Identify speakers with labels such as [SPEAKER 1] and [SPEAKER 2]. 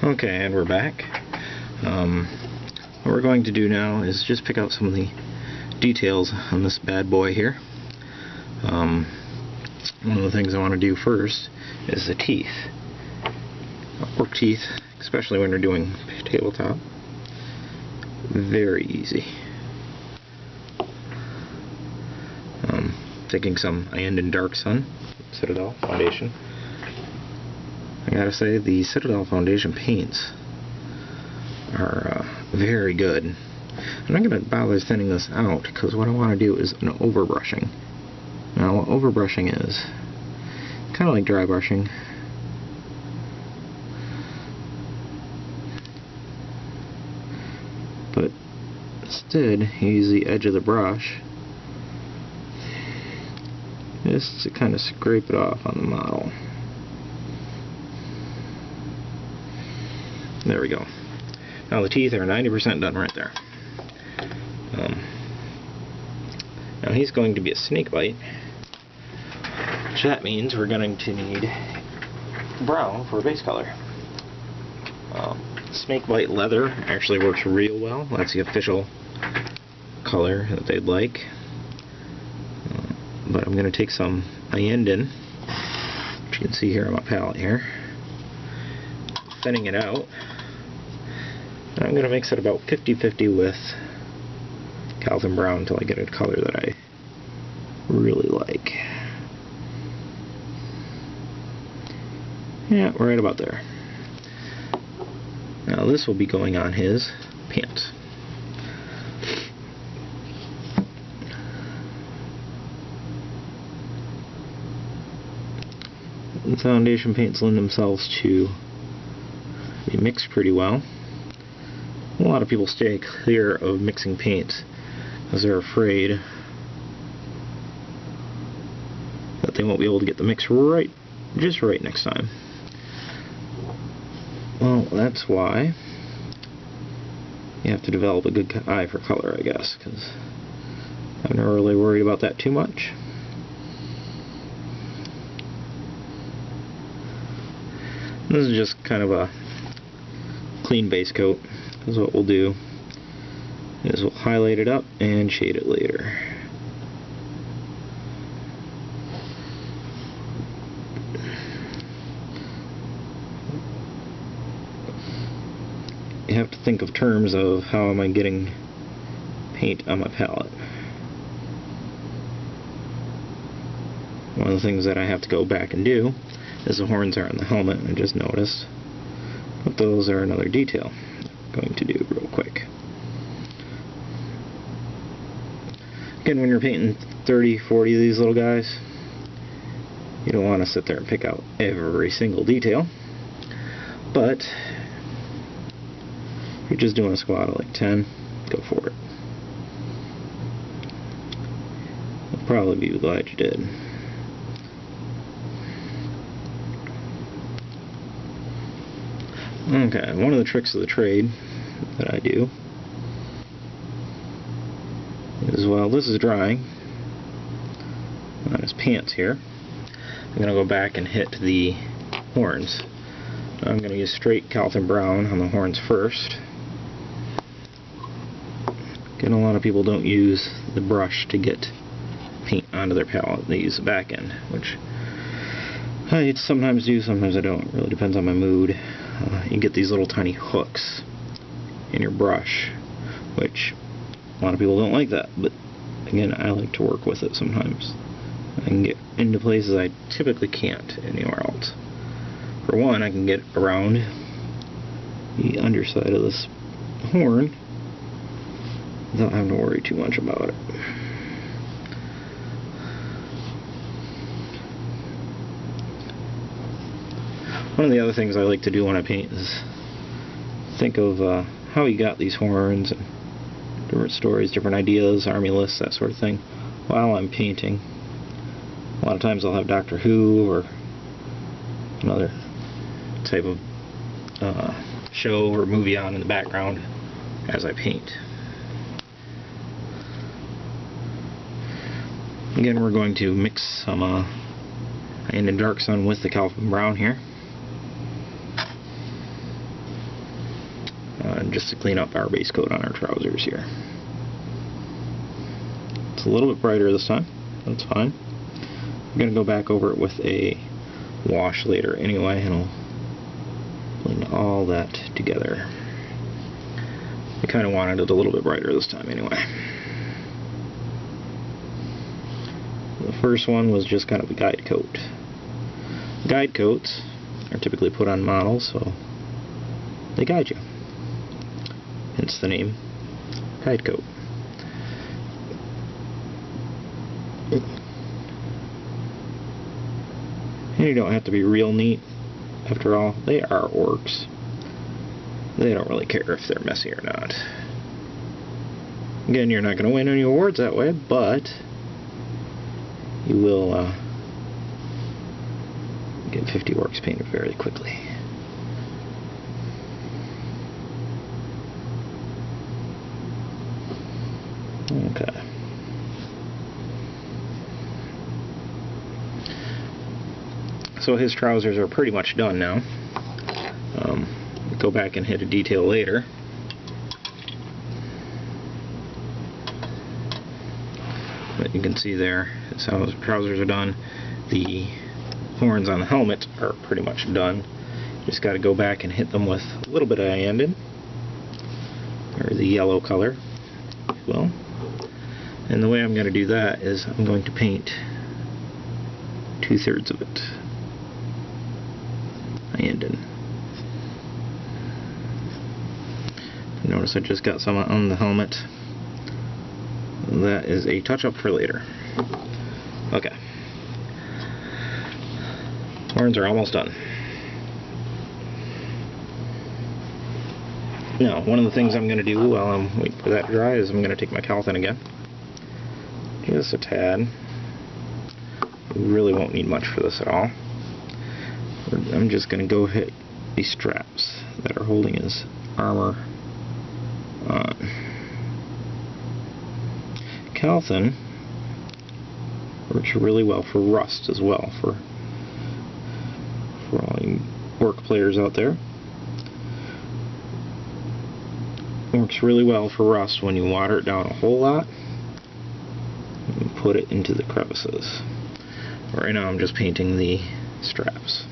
[SPEAKER 1] Okay, and we're back. What we're going to do now is just pick out some of the details on this bad boy here. One of the things I want to do first is the teeth. Work teeth, especially when you're doing tabletop. Very easy. Taking some Iandin Dark Sun Citadel Foundation. I gotta say, the Citadel Foundation paints are very good. I'm not going to bother thinning this out because what I want to do is an overbrushing. Now, what overbrushing is, kind of like dry brushing. But instead, you use the edge of the brush just to kind of scrape it off on the model. There we go. Now the teeth are 90% done right there. Now he's going to be a snake bite, which that means we're going to need brown for a base color. Snake bite leather actually works real well. That's the official color that they'd like. But I'm going to take some Iandin, which you can see here on my palette here, thinning it out. And I'm going to mix it about 50-50 with Calvin Brown until I get a color that I really like. Yeah, right about there. Now this will be going on his pants. The foundation paints lend themselves to be mixed pretty well. A lot of people stay clear of mixing paints because they're afraid that they won't be able to get the mix right, just right next time. Well, that's why you have to develop a good eye for color, I guess, because I'm not really worried about that too much. This is just kind of a clean base coat. Because what we'll do is we'll highlight it up and shade it later. You have to think of terms of how am I getting paint on my palette. One of the things that I have to go back and do is the horns are on the helmet, I just noticed. But those are another detail I'm going to do real quick. Again, when you're painting 30, 40 of these little guys, you don't want to sit there and pick out every single detail. But if you're just doing a squad of like 10, go for it. You'll probably be glad you did. Okay, one of the tricks of the trade that I do is, while this is drying on his pants here, I'm going to go back and hit the horns. I'm going to use straight Calvin Brown on the horns first. Again, a lot of people don't use the brush to get paint onto their palette. They use the back end, which I sometimes do, sometimes I don't. It really depends on my mood. You get these little tiny hooks in your brush, which a lot of people don't like that, but again, I like to work with it sometimes. I can get into places I typically can't anywhere else. For one, I can get around the underside of this horn without having to worry too much about it. One of the other things I like to do when I paint is think of how he got these horns, and different stories, different ideas, army lists, that sort of thing, while I'm painting. A lot of times I'll have Doctor Who or another type of show or movie on in the background as I paint. Again, we're going to mix some Iandin Dark Sun with the Calvin Brown here. just to clean up our base coat on our trousers here. It's a little bit brighter this time. That's fine. I'm going to go back over it with a wash later anyway, and I'll blend all that together. I kind of wanted it a little bit brighter this time anyway. The first one was just kind of a guide coat. Guide coats are typically put on models, so they guide you. Hence the name, guide coat. And you don't have to be real neat. After all, they are orcs. They don't really care if they're messy or not. Again, you're not going to win any awards that way, but you will get 50 orcs painted very quickly. Okay. So his trousers are pretty much done now. Go back and hit a detail later. But you can see there, that's how his trousers are done. The horns on the helmet are pretty much done. Just got to go back and hit them with a little bit of Iyanden, or the yellow color, if you will. And the way I'm going to do that is I'm going to paint 2/3 of it Iyanden. Notice I just got some on the helmet. That is a touch-up for later. Okay. Horns are almost done. Now, one of the things I'm going to do while I'm waiting for that to dry is I'm going to take my Calthan again. Just a tad. We really won't need much for this at all. I'm just going to go hit these straps that are holding his armor on. Calthan works really well for rust as well, for all you orc players out there. Works really well for rust when you water it down a whole lot and put it into the crevices. Right now I'm just painting the straps.